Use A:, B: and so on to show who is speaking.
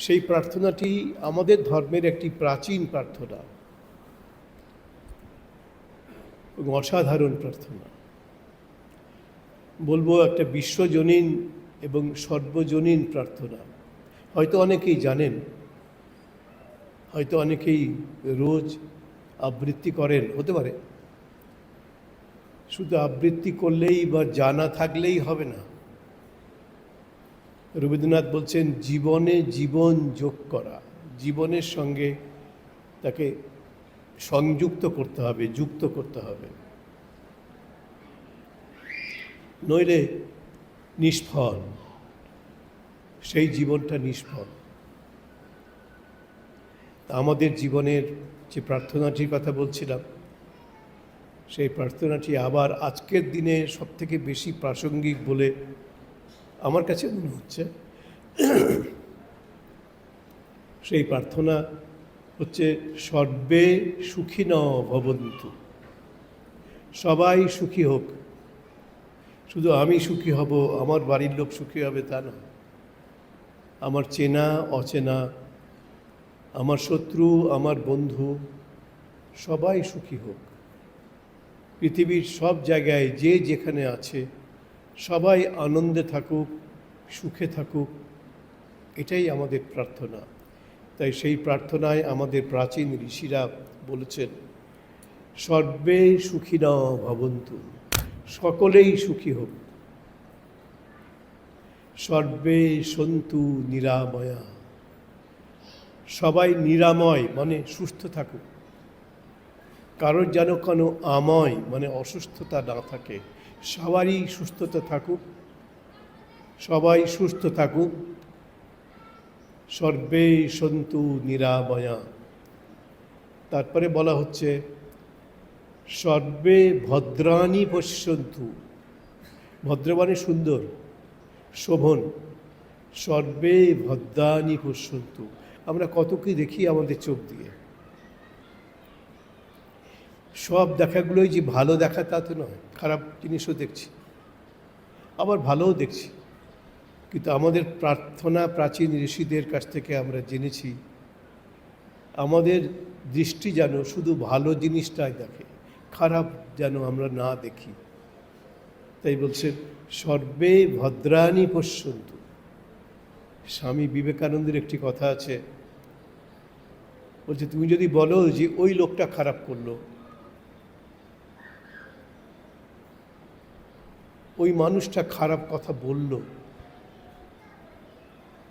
A: সেই প্রার্থনাটি আমাদের ধর্মের একটি প্রাচীন প্রার্থনা এবং অসাধারণ প্রার্থনা। বলবো একটা বিশ্বজনীন এবং সর্বজনীন প্রার্থনা। হয়তো অনেকেই জানেন, হয়তো অনেকেই রোজ আবৃত্তি করেন, হতে পারে। শুধু আবৃত্তি করলেই বা জানা থাকলেই হবে না। রবীন্দ্রনাথ বলছেন জীবনে জীবন যোগ করা, জীবনের সঙ্গে তাকে সংযুক্ত করতে হবে, যুক্ত করতে হবে, নইলে নিষ্ফল, সেই জীবনটা নিষ্ফল। আমাদের জীবনের যে প্রার্থনাটির কথা বলছিলাম, সেই প্রার্থনাটি আবার আজকের দিনে সবথেকে বেশি প্রাসঙ্গিক বলে আমার কাছে মনে হচ্ছে। সেই প্রার্থনা হচ্ছে সর্বে সুখিনঃ ভবন্তু। সবাই সুখী হোক। শুধু আমি সুখী হব, আমার বাড়ির লোক সুখী হবে তা নয়। আমার চেনা অচেনা, আমার শত্রু আমার বন্ধু, সবাই সুখী হোক। পৃথিবীর সব জায়গায় যে যেখানে আছে সবাই আনন্দে থাকুক, সুখে থাকুক, এটাই আমাদের প্রার্থনা। তাই সেই প্রার্থনায় আমাদের প্রাচীন ঋষিরা বলেছেন সর্বে সুখিনঃ ভবন্তু, সকলেই সুখী হোক। সর্বে সন্তু নিরাময়া, সবাই নিরাময় মানে সুস্থ থাকুক। কারোর যেন কোনো আময় মানে অসুস্থতা না থাকে, সবারই সুস্থতা থাকুক, সবাই সুস্থ থাকুক। সর্বে সন্তু নিরাময়া। তারপরে বলা হচ্ছে সর্বে ভদ্রাণি পশ্যন্তু। ভদ্র মানে সুন্দর, শোভন। সর্বে ভদ্রাণি পশ্যন্তু। আমরা কত কি দেখি আমাদের চোখ দিয়ে। সব দেখাগুলোই যে ভালো দেখা তা তো নয়, খারাপ জিনিসও দেখছি, আবার ভালোও দেখছি। কিন্তু আমাদের প্রার্থনা প্রাচীন ঋষিদের কাছ থেকে আমরা জেনেছি আমাদের দৃষ্টি যেন শুধু ভালো জিনিসটাই দেখে, খারাপ যেন আমরা না দেখি। তাই বলছেন সর্বে ভদ্রাণি পশ্যন্তু। স্বামী বিবেকানন্দের একটি কথা আছে, বলছে তুমি যদি বলো যে ওই লোকটা খারাপ করলো, ওই মানুষটা খারাপ কথা বলল,